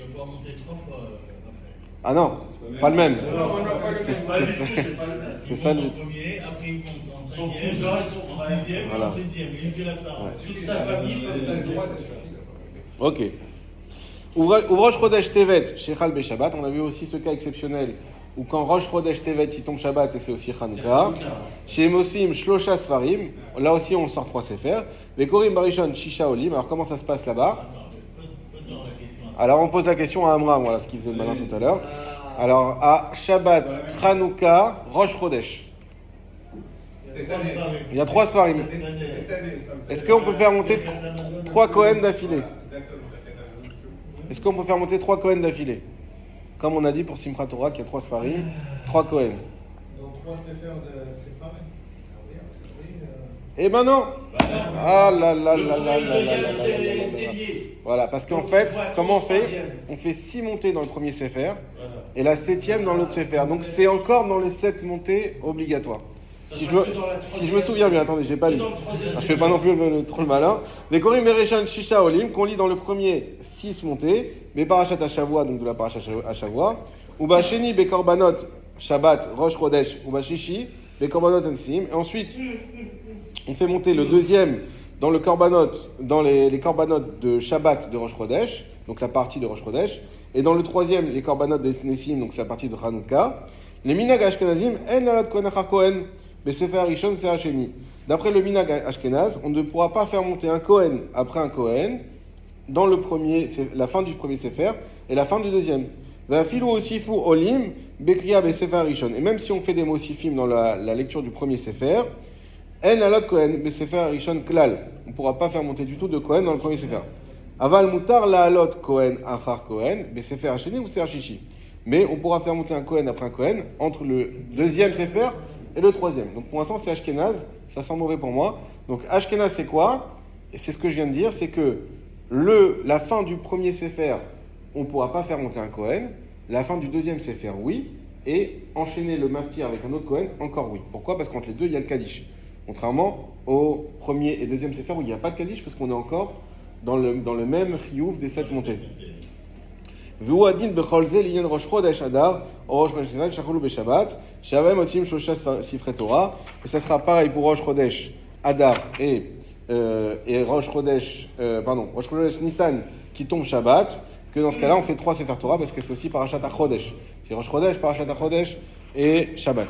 pouvoir monter 3 fois après. Ah non, pas le même. C'est ça le le but. premier, après il monte en Son 5e, cousin, en 6e, Voilà. en 7e. Il fait la part. Ouais. Toute sa famille peut le droit, Ok. Rosh Chodesh Tevet, Shechal Beshabbat. On a vu aussi ce cas exceptionnel où quand Rosh Chodesh Tevet il tombe Shabbat et c'est aussi Chanukah. Chez Mosim Shlosha Sfarim, là aussi on sort 3 Sefer. Vekorim Barishon Shisha Olim. Alors comment ça se passe là-bas? Pose-leur la question. Alors on pose la question à Amram, voilà ce qu'il faisait le malin tout à l'heure. Alors à Shabbat, Chanukah, Rosh Chodesh. Il y a 3 Sfarim. Est-ce qu'on peut faire monter 3 Kohen d'affilée? Est-ce qu'on peut faire monter 3 Kohen d'affilée? Comme on a dit pour Simchat Torah, qu'il y a 3 Sfarim, 3 Kohen. Donc 3 Sefer séparés. Eh ben non! Ah là là là là là là là là. C'est lié. Voilà, parce qu'en fait, comment on fait? On fait 6 montées dans le premier Sefer et la 7e dans l'autre Sefer. Donc c'est encore dans les 7 montées obligatoires. Si je me souviens bien, attendez, j'ai pas lu. Je fais pas non plus trop le malin. Les Korim Bereshan Shisha Olim, qu'on lit dans le premier 6 montées, mais Parashat Hashavua, donc de la Parashat Hashavua, ou Basheni Bekorbanot Shabbat Rosh Chodesh, ou Bashishi Bekorbanot Ensim. Et ensuite, on fait monter le deuxième dans le Korbanot, dans les Korbanot de Shabbat de Rosh Chodesh, donc la partie de Rosh Chodesh, et dans le troisième, les Korbanot de Nessim, donc c'est la partie de Hanouka. Les Minag Ashkenazim, En Lalat Kohen Achar Kohen. Mais Sefer Rishon, c'est Hacheni. D'après le Minag Ashkenaz, on ne pourra pas faire monter un Kohen après un Kohen dans le premier, la fin du premier Sefer et la fin du deuxième. Vafilou osifu olim bekriya be Sefer Rishon. Et même si on fait des mosifim dans la lecture du premier Sefer, En alot Kohen besefer rishon klal. On ne pourra pas faire monter du tout de Kohen dans le premier sefer. Aval mutar la alot Kohen achar Kohen besefer hasheni ou sefer shishi. Mais on pourra faire monter un Kohen après un Kohen entre le deuxième sefer et le troisième. Donc pour l'instant c'est Ashkenaz, ça sent mauvais pour moi. Donc Ashkenaz c'est quoi? Et c'est ce que je viens de dire, c'est que la fin du premier sefer, on ne pourra pas faire monter un Kohen. La fin du deuxième sefer, oui. Et enchaîner le maftir avec un autre Kohen, encore oui. Pourquoi? Parce qu'entre les deux, il y a le Kaddish. Contrairement au premier et deuxième sefer où il n'y a pas de Kaddish, parce qu'on est encore dans le même chiyuv des 7 montées. V'uadin becholze liyen rosh chodesh adar, rosh chodesh nisan, shacholu beshabbat, shavem otim shosha sifrei Torah. Et ça sera pareil pour rosh chodesh adar et rosh chodesh Nissan qui tombe Shabbat, que dans ce cas-là on fait 3 sefer Torah parce que c'est aussi parashat HaChodesh. C'est rosh chodesh, parashat HaChodesh et Shabbat.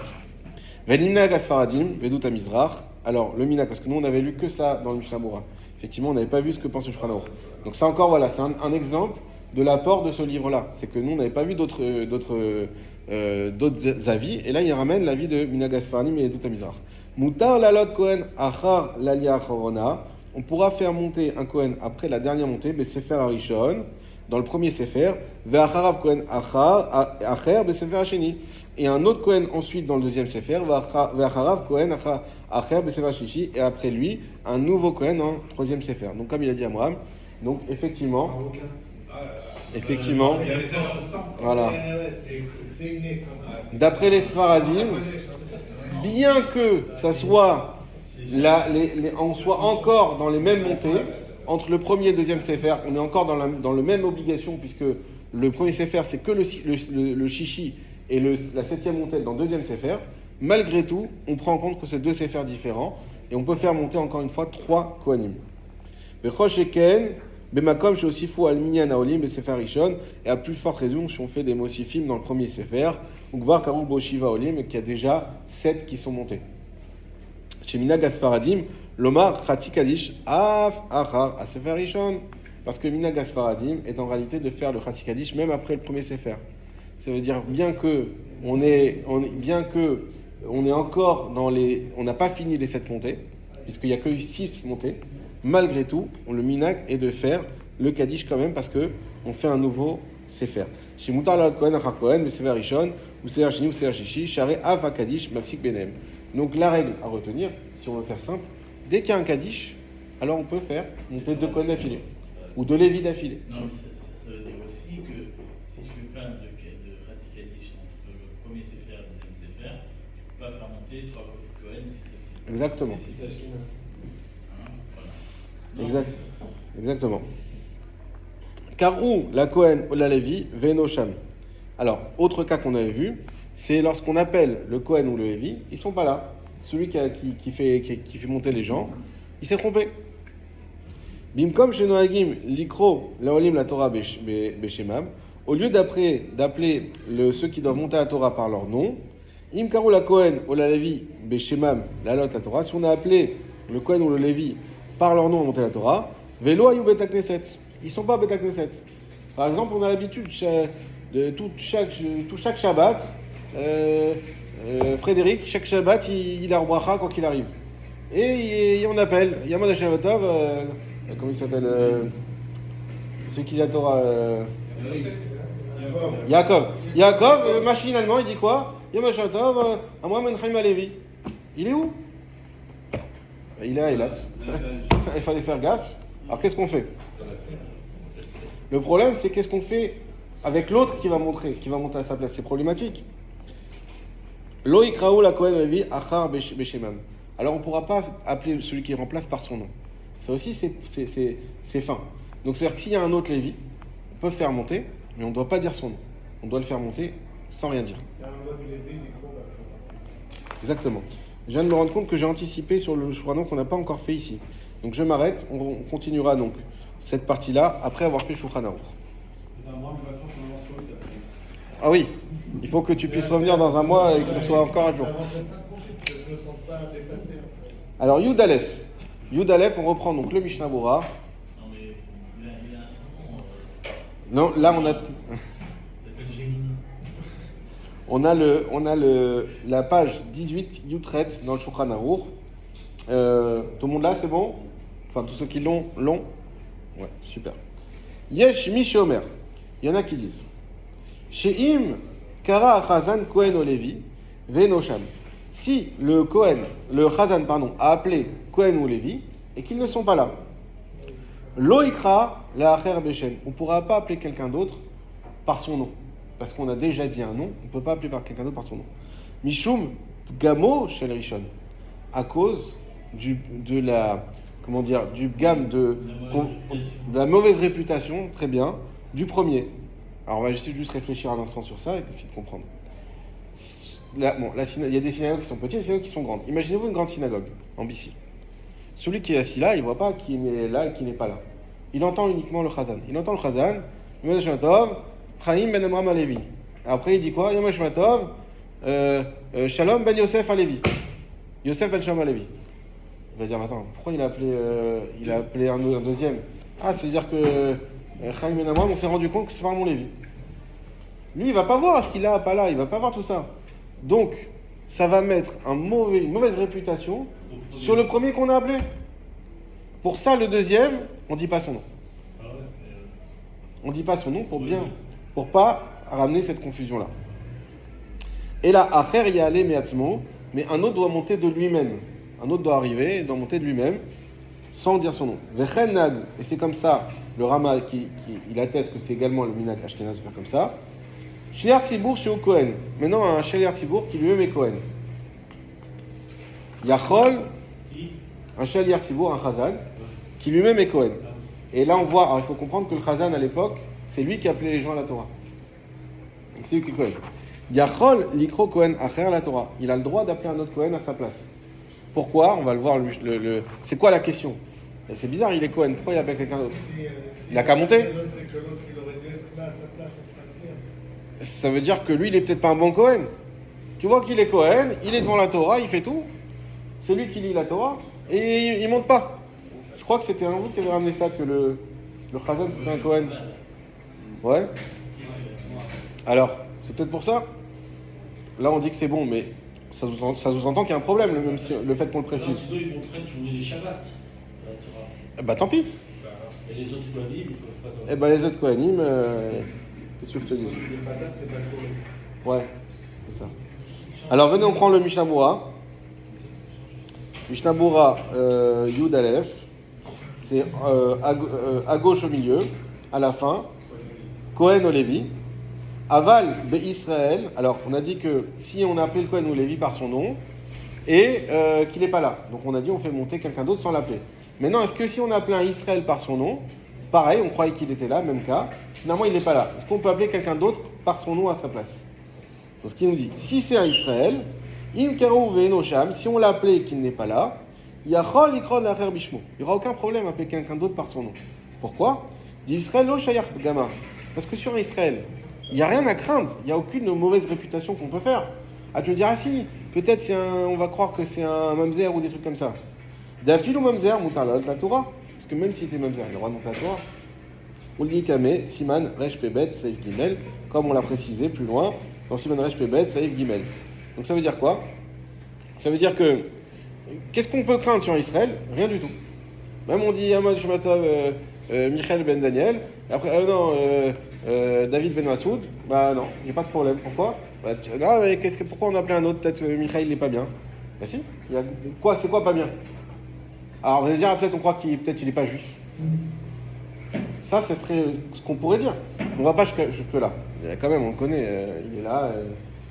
Velimnag asfaradim vedut amizrach. Alors le minag, parce que nous on avait lu que ça dans le Mishnah Berurah. Effectivement on n'avait pas vu ce que pense le Shulchan Aruch. Donc ça encore voilà, c'est un exemple de l'apport de ce livre-là. C'est que nous on n'avait pas vu d'autres avis, et là il ramène l'avis de minag asfaradim et vedut amizrach. Mutar lalot Kohen achar l'alia achorona. On pourra faire monter un Kohen après la dernière montée, besefer harishon, dans le premier sefer, ve'acharav Kohen acher besefer hasheni, et un autre Kohen ensuite dans le deuxième sefer, ve'acharav Kohen acher besefer shishi, et après lui un nouveau Kohen dans le troisième sefer. Donc comme il a dit Amram, donc effectivement, voilà. C'est inné comme ça. D'après les Sfaradim, bien que ça soit on soit encore dans les mêmes montées, entre le premier et le deuxième sefer, on est encore dans la même obligation, puisque le premier sefer c'est que le shishi et la 7e montée dans le deuxième sefer. Malgré tout, on prend en compte que c'est 2 sefers différents et on peut faire monter encore une fois 3 kohanim. Bechosheken, bemakom sheosifu al minyan haolim besefer rishon, et à plus forte raison si on fait des mosifim dans le premier sefer, ou gvar karou bo shiva haolim, et qu'il y a déjà 7 qui sont montés. Chez minag asfaradim, l'omar chati kaddish af achar a sefer rishon, parce que minag asfaradim est en réalité de faire le chati kaddish même après le premier sefer. Ça veut dire bien que on est encore on n'a pas fini les 7 montées, puisqu'il n'y a que eu 6 montées. Malgré tout, le minag est de faire le kaddish quand même, parce que on fait un nouveau sefer. Chez mutar lalot Kohen achar Kohen besefer rishon ou sefer sheni ou sefer shishi share av kaddish mafsik benem. Donc la règle à retenir, si on veut faire simple, dès qu'il y a un kaddish, alors on peut faire monter 2 Kohen d'affilée ou 2 Lévi d'affilée. Non, mais ça veut dire aussi que si je fais plein de Khati Kaddish entre le premier sefer et le deuxième sefer, tu ne peux pas faire monter 3 Kohen. Exactement. Voilà. Exactement. Car où la Kohen ou la Lévi, Veno Sham. Alors, autre cas qu'on avait vu, c'est lorsqu'on appelle le Kohen ou le Lévi, ils sont pas là. Celui qui fait monter les gens, il s'est trompé. Bimkom shenoagim likro laolim la Torah beshemam. Au lieu d'appeler ceux qui doivent monter la Torah par leur nom, im karu la Kohen ou la Lévi beshemam la lot la Torah. Si on a appelé le Kohen ou le Lévi par leur nom à monter la Torah, velo ayu bet hakneset. Ils sont pas bet hakneset. Par exemple, on a l'habitude de chaque Shabbat, Frédéric, chaque Shabbat, il a bracha quand il arrive. Et on appelle Yamad Hashavatov, comment il s'appelle, celui qui lit la Torah, Yaakov, machinalement, il dit quoi? Yamad Hashavatov, Amram ben Chaim Alevi. Il est où? Il est à Eilat. Il fallait faire gaffe. Alors qu'est-ce qu'on fait? Le problème, c'est qu'est-ce qu'on fait avec l'autre qui va monter à sa place. C'est problématique. Lo ikraou la Kohen Levi achar beshemam. Alors on ne pourra pas appeler celui qui remplace par son nom. Ça aussi, c'est fin. Donc c'est-à-dire que s'il y a un autre Lévi, on peut le faire monter, mais on ne doit pas dire son nom. On doit le faire monter sans rien dire. Il y a un autre Lévi, Exactement. Je viens de me rendre compte que j'ai anticipé sur le Shulchan qu'on n'a pas encore fait ici. Donc je m'arrête, on continuera donc cette partie-là après avoir fait Shulchan Aruch. Ah oui, il faut que tu puisses revenir dans un mois et que ce soit encore un jour. Je me sens pas déplacé. Alors Yud Aleph, on reprend donc le Mishnah Berurah. Non, mais il a un son. Non, là on a. Ça s'appelle Gemini. On a la page 18 Yutret dans le Shulchan Aruch. Tout le monde là, c'est bon? Enfin, tous ceux qui l'ont? Ouais, super. Yesh mi Omer. Il y en a qui disent She'im kara chazan kohen o Lévi venosham. Si le chazan, a appelé Kohen ou Lévi et qu'ils ne sont pas là, lo ikra la acher beshem. On ne pourra pas appeler quelqu'un d'autre par son nom. Parce qu'on a déjà dit un nom, on ne peut pas appeler par quelqu'un d'autre par son nom. Mishum gamo shel rishon. À cause du gamme de la mauvaise réputation, très bien, du premier. Alors on va juste réfléchir un instant sur ça et essayer de comprendre. Il y a des synagogues qui sont petites et des synagogues qui sont grandes. Imaginez-vous une grande synagogue en BC. Celui qui est assis là, il ne voit pas qui est là et qui n'est pas là. Il entend uniquement le chazan. Il entend le chazan, Yom Tov, Chaim ben Amram Alevi. Après il dit quoi? Yom Tov, Shalom ben Yosef Alevi. Yosef ben Shalom Alevi. Il va dire, attends, pourquoi il a appelé un deuxième? Ah, c'est-à-dire que Chaim ben Amram, on s'est rendu compte que c'est pas mon Lévi. Lui, il va pas voir ce qu'il a, pas là, il va pas voir tout ça. Donc, ça va mettre une mauvaise réputation sur le premier qu'on a appelé. Pour ça, le deuxième, on dit pas son nom. On dit pas son nom pour pas ramener cette confusion-là. Et là, Acher y allait me'atzmo, mais un autre doit monter de lui-même. Un autre doit arriver et doit monter de lui-même, sans dire son nom. Vechen nag, et c'est comme ça, le Rama il atteste que c'est également le minag ashkenaz de faire comme ça. Shliach Tzibour chez Kohen. Maintenant, un Shliach Tzibour qui lui-même est Kohen. Yachol, un Shliach Tzibour, un Chazan, qui lui-même est Kohen. Et là, on voit, alors il faut comprendre que le Chazan à l'époque, c'est lui qui appelait les gens à la Torah. Donc c'est lui qui est Kohen. Yachol, l'ikro Kohen, acher la Torah. Il a le droit d'appeler un autre Kohen à sa place. Pourquoi? On va le voir. C'est quoi la question? Et c'est bizarre, il est Kohen. Pourquoi il appelle quelqu'un d'autre? Il a qu'à monter. C'est que l'autre, il aurait dû être là à sa place. Ça veut dire que lui, il est peut-être pas un bon Kohen. Tu vois qu'il est Kohen, il est devant la Torah, il fait tout. C'est lui qui lit la Torah et il monte pas. Je crois que c'était un vous qui avait ramené ça, que le Chazan c'était un Kohen. Ouais. Alors, c'est peut-être pour ça. Là, on dit que c'est bon, mais ça sous-entend qu'il y a un problème, même si, le fait qu'on le précise. Sinon, ils montraient de jouer les Shabbats. Bah tant pis. Et les autres Kohanim, ils peuvent pas. Eh ben les autres Kohanim, qu'est-ce que je te dis? Ouais, c'est ça. Alors venez, on prend le Mishnah Bura. Mishnah Bura Yud Aleph. C'est à gauche au milieu, à la fin. Kohen ou Lévi. Aval be Israël. Alors on a dit que si on a appelé le Kohen ou Lévi par son nom et qu'il n'est pas là, donc on a dit on fait monter quelqu'un d'autre sans l'appeler. Maintenant, est-ce que si on a appelé un Israël par son nom, pareil, on croyait qu'il était là, même cas, finalement il n'est pas là. Est-ce qu'on peut appeler quelqu'un d'autre par son nom à sa place? Donc ce qu'il nous dit, si c'est un Israël, im kero ve'enosham, si on l'a appelé et qu'il n'est pas là, yachol ikron l'acher bishmo. Il n'y aura aucun problème à appeler quelqu'un d'autre par son nom. Pourquoi? Dit Israël lo shayach gama. Parce que sur Israël, il n'y a rien à craindre, il n'y a aucune mauvaise réputation qu'on peut faire. Ah, tu me diras, si, peut-être on va croire que c'est un mamzer ou des trucs comme ça. D'afil ou mamzer, moutar la Torah. Parce que même s'il était mamzer, il a le droit de monter la Torah. On le dit Kame, Siman, Resh Pebet, Saïf Gimel, comme on l'a précisé plus loin, dans Siman Resh Pebet, Saïf Gimel. Donc ça veut dire quoi? Ça veut dire que, qu'est-ce qu'on peut craindre sur Israël? Rien du tout. Même on dit Yamad Shematov, Michael Ben Daniel, et après, David Ben Massoud, bah non, il n'y a pas de problème. Pourquoi? Non, mais pourquoi on a appelé un autre? Peut-être Michael il n'est pas bien. Bah si, c'est quoi pas bien? Alors vous allez dire, peut-être on croit qu'il n'est pas juif. Ça, ce serait ce qu'on pourrait dire. On va pas jusque là. Quand même, on le connaît, il est là,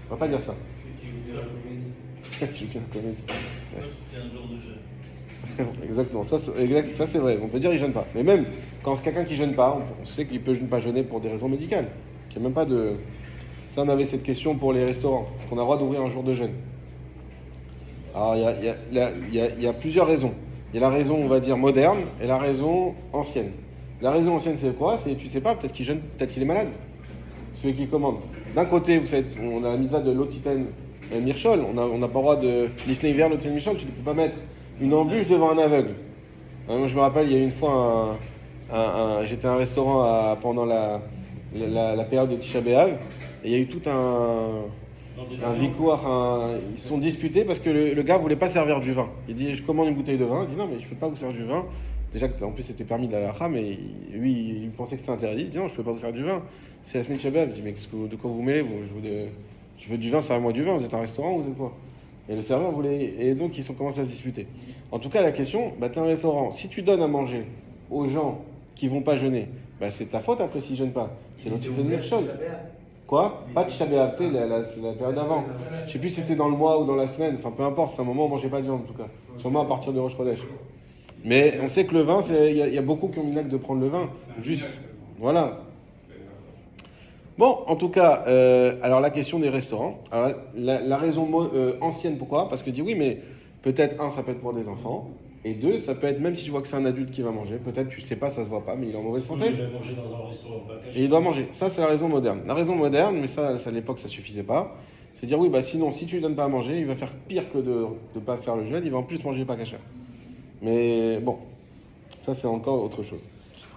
on va pas dire ça. Je fais une comédie. Sauf si c'est un jour de jeûne. Exactement, ça c'est vrai, on peut dire qu'il jeûne pas. Mais même quand c'est quelqu'un qui jeûne pas, on sait qu'il peut pas jeûner pour des raisons médicales. Qu'il n'y a même pas de... Ça, on avait cette question pour les restaurants. Est-ce qu'on a le droit d'ouvrir un jour de jeûne? Alors, il y a plusieurs raisons. Il y a la raison, on va dire, moderne et la raison ancienne. La raison ancienne, c'est quoi? C'est, tu sais pas, peut-être qu'il jeûne, peut-être qu'il est malade. Celui qui commande. D'un côté, vous savez, on a la misa de l'Otiten Mirchol. On n'a pas le droit de... L'Isnei vers l'Otiten Mirchol, tu ne peux pas mettre une embûche devant un aveugle. Moi, je me rappelle, il y a une fois, j'étais à un restaurant pendant la période de Tisha B'Av, et il y a eu tout un un vicouar, ils se sont disputés parce que le gars voulait pas servir du vin. Il dit je commande une bouteille de vin. Il dit non mais je peux pas vous servir du vin. Déjà en plus c'était permis de la halakha, mais lui il pensait que c'était interdit. Il dit non je peux pas vous servir du vin. C'est la semaine Shabbat. Il dit mais de quoi vous mêlez je veux du vin, servez-moi du vin. Vous êtes un restaurant ou vous êtes quoi? Et le serveur voulait, et donc ils ont commencé à se disputer. En tout cas la question, t'es un restaurant. Si tu donnes à manger aux gens qui vont pas jeûner, c'est ta faute après s'ils jeûnent pas. C'est l'autre de même chose. Quoi? Pas de Tisha B'Av, c'est la période d'avant. Je sais plus si c'était dans le mois ou dans la semaine, enfin peu importe, c'est un moment où on mangeait pas de viande en tout cas. Sûrement à partir de Rosh Chodesh. Mais on sait que le vin, il y a beaucoup qui ont une acte de prendre le vin. Juste, voilà. Bon, en tout cas, alors la question des restaurants. Alors, la raison ancienne, pourquoi? Parce que dit oui, mais peut-être ça peut être pour des enfants. Et deux, ça peut être, même si tu vois que c'est un adulte qui va manger, peut-être tu sais pas, ça se voit pas, mais il est en mauvaise santé. Il va manger dans un restaurant pas caché. Et il doit manger. Ça, c'est la raison moderne. La raison moderne, mais ça à l'époque, ça suffisait pas. C'est dire, oui, sinon, si tu lui donnes pas à manger, il va faire pire que de ne pas faire le jeûne, il va en plus manger pas caché. Mais bon, ça, c'est encore autre chose.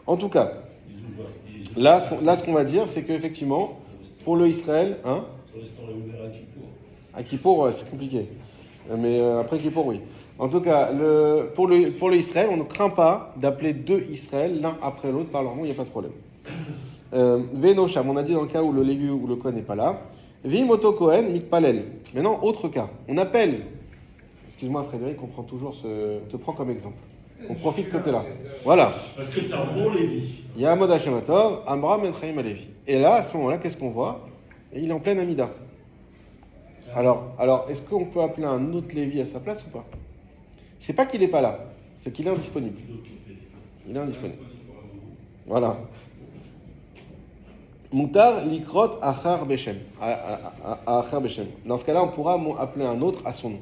En tout cas, là, ce qu'on va dire, c'est qu'effectivement, pour le Israël, Le restaurant est ouvert à Kippour. à Kippour, c'est compliqué. Mais après Kippour, oui. En tout cas, pour le Israël, on ne craint pas d'appeler deux Israël l'un après l'autre par leur nom, il n'y a pas de problème. Venosham, on a dit dans le cas où le Lévi ou le Kohen n'est pas là. Vimoto Kohen, Mikpalel. Maintenant, autre cas. On appelle, excuse-moi Frédéric, on prend toujours te prend comme exemple. On profite que tu es là. Voilà. Parce que tu as un bon Lévi. Il y a Amod Hashematov, Amram et Chaim Alevi. Et là, à ce moment-là, qu'est-ce qu'on voit? Et il est en pleine Amida. Alors, est-ce qu'on peut appeler un autre Lévi à sa place ou pas? C'est pas qu'il n'est pas là, c'est qu'il est indisponible. Il est indisponible. Voilà. Moutar likrot achar beshem. Achar beshem. Dans ce cas-là, on pourra appeler un autre à son nom.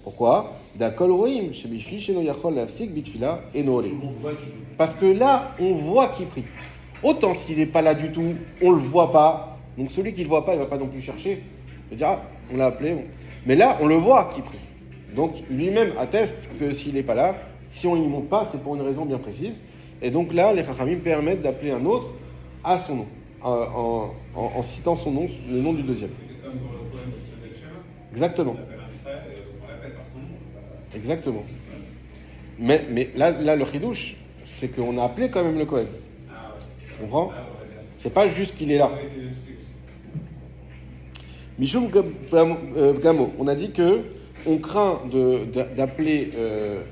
Pourquoi? D'akol roim shebifi sheno yachol lafsik bitfila enole. Parce que là, on voit qu'il prie. Autant s'il n'est pas là du tout, on le voit pas. Donc celui qui le voit pas, il va pas non plus chercher. Il va dire on l'a appelé. Mais là, on le voit qu'il prie. Donc lui-même atteste que s'il n'est pas là, si on n'y monte pas, c'est pour une raison bien précise. Et donc là, les Chachamim permettent d'appeler un autre à son nom, en citant son nom, le nom du deuxième. C'est comme pour le poème de Tzedek Shema. Exactement. On appelle un frère et on l'appelle par son nom. Exactement. Mais là, le chidouche, c'est qu'on a appelé quand même le Kohen. Ah ouais. Tu comprends? Ah ouais. C'est pas juste qu'il est là. Oui, c'est l'excuse. Mishum Gamo, on a dit que on craint d'appeler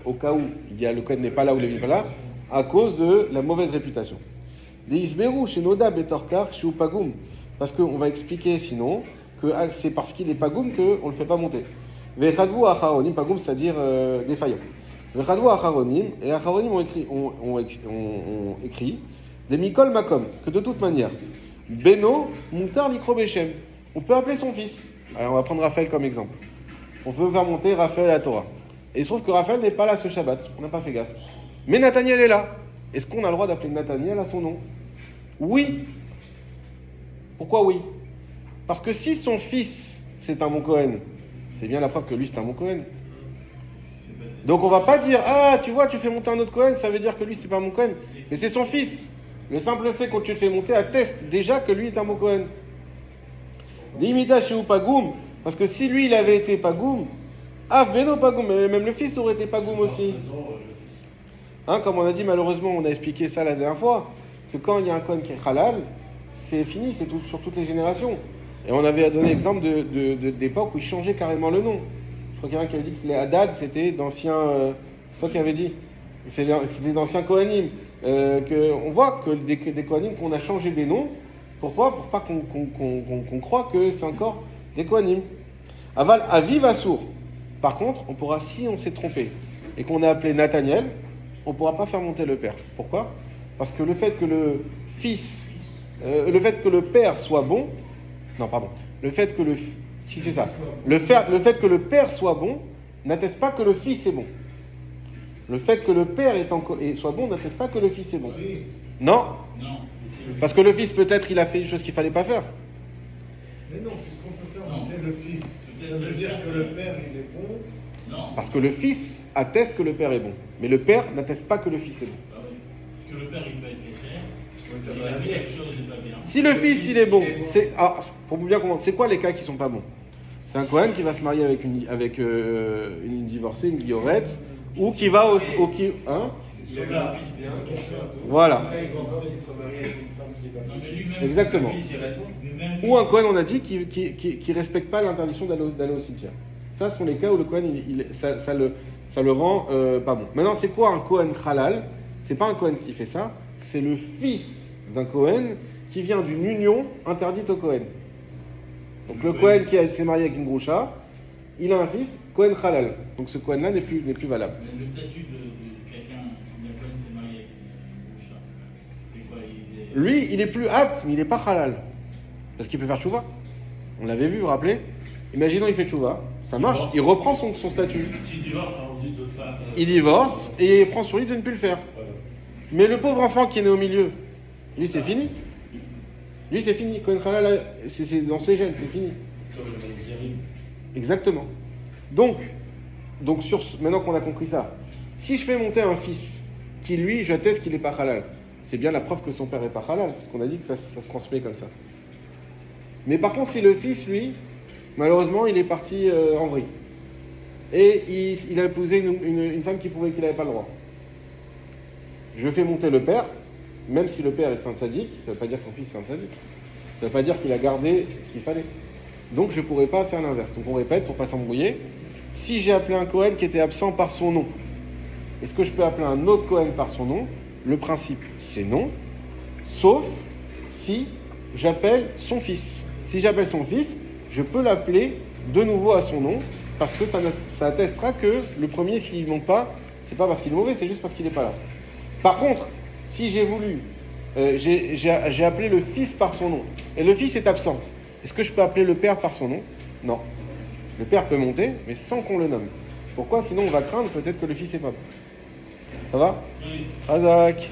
au cas où le Kohen n'est pas là ou Lévi n'est pas là, à cause de la mauvaise réputation. Des Isberu chez Noda Betorkar chez Upagum. Parce qu'on va expliquer sinon que c'est parce qu'il est Pagum qu'on ne le fait pas monter. Vechadvu Acharonim, Pagum c'est-à-dire défaillant. Vechadvu Acharonim, et Acharonim ont écrit des Mikol Makom, que de toute manière, Beno Moutar Likro Beshem. On peut appeler son fils. Alors on va prendre Raphaël comme exemple. On veut faire monter Raphaël à la Torah. Et il se trouve que Raphaël n'est pas là ce Shabbat. On n'a pas fait gaffe. Mais Nathaniel est là. Est-ce qu'on a le droit d'appeler Nathaniel à son nom? Oui. Pourquoi oui? Parce que si son fils, c'est un bon Kohen, c'est bien la preuve que lui, c'est un bon Kohen. Donc on va pas dire, ah, tu vois, tu fais monter un autre Kohen, ça veut dire que lui, c'est pas un bon Kohen. Mais c'est son fils. Le simple fait qu'on te le fait monter atteste déjà que lui est un bon Kohen. D'imita chez Pagoum, parce que si lui, il avait été Pagoum, Veno Pagoum, mais même le fils aurait été Pagoum aussi. Comme on a dit, malheureusement, on a expliqué ça la dernière fois, que quand il y a un Kohen qui est halal, c'est fini, c'est tout, sur toutes les générations. Et on avait donné l'exemple d'époque où il changeait carrément le nom. Je crois qu'il y en a qui avait dit que les Haddad, c'était d'anciens... c'est toi qui avais dit. C'était d'anciens Kohanim. On voit que des Kohanim qu'on a changé des noms. Pourquoi? Pour pas qu'on croit que c'est encore des Kohanim. Aval Aviv Assour. Par contre, on pourra, si on s'est trompé et qu'on a appelé Nathaniel, on ne pourra pas faire monter le père. Pourquoi? Parce que le fait que le fils, le fait que le père soit bon, non pardon, le fait que si c'est ça, le fait que le père soit bon n'atteste pas que le fils est bon. Le fait que le père soit bon n'atteste pas que le fils est bon. Non. Parce que le fils peut-être il a fait une chose qu'il fallait pas faire. Mais non, puisqu'on peut faire monter le fils, ça veut dire que le père il est bon. Non. Parce que le fils atteste que le père est bon, mais le père n'atteste pas que le fils est bon. Ah oui. Parce que le père il peut être pécheur, il a fait quelque chose de pas bien. Si le fils il est bon, pour bien comprendre, c'est quoi les cas qui sont pas bons? C'est un Cohen qui va se marier avec une divorcée, une guillorette, ou qui va au hein? Il avait un fils bien caché un peu. Voilà. Après, il divorce, il se remarie avec une femme qui est pas Non, mais cachée. lui-même, Exactement. Le fils, il reste. lui-même, Ou un Cohen, on a dit, qui respecte pas l'interdiction d'aller au cimetière. Ça, ce sont les cas où le Cohen, ça le rend pas bon. Maintenant, c'est quoi un Cohen halal? C'est pas un Cohen qui fait ça, c'est le fils d'un Cohen qui vient d'une union interdite au Cohen. Donc le Cohen qui s'est marié avec une groucha, il a un fils, Cohen halal. Donc ce Cohen-là n'est plus valable. le statut de quelqu'un qui s'est marié avec une boucha, c'est quoi? Lui, il est plus apte, mais il n'est pas halal. Parce qu'il peut faire tchouva. On l'avait vu, vous vous rappelez? Imaginons il fait tchouva, ça marche, il reprend son statut. S'il divorce, par exemple, de femme. Il divorce et il prend sur lui de ne plus le faire. Voilà. Mais le pauvre enfant qui est né au milieu, lui c'est fini. Lui c'est fini. Cohen halal, c'est dans ses gènes, c'est fini. Comme le Malzérim. Exactement. Donc maintenant qu'on a compris ça, si je fais monter un fils qui lui, j'atteste qu'il n'est pas halal, c'est bien la preuve que son père n'est pas halal, parce qu'on a dit que ça se transmet comme ça. Mais par contre, si le fils, lui, malheureusement, il est parti en vrille, et il a épousé une femme qui prouvait qu'il n'avait pas le droit, je fais monter le père, même si le père est saint sadique, ça ne veut pas dire que son fils est saint sadique, ça ne veut pas dire qu'il a gardé ce qu'il fallait. Donc je ne pourrais pas faire l'inverse. Donc on répète pour ne pas s'embrouiller. Si j'ai appelé un Cohen qui était absent par son nom, est-ce que je peux appeler un autre Cohen par son nom? Le principe, c'est non, sauf si j'appelle son fils. Si j'appelle son fils, je peux l'appeler de nouveau à son nom, parce que ça attestera que le premier, s'il ne manque pas, c'est pas parce qu'il est mauvais, c'est juste parce qu'il n'est pas là. Par contre, si j'ai voulu, j'ai appelé le fils par son nom, et le fils est absent, est-ce que je peux appeler le père par son nom? Non. Le père peut monter, mais sans qu'on le nomme. Pourquoi? Sinon, on va craindre peut-être que le fils est pas bon. Ça va? Oui. Razak.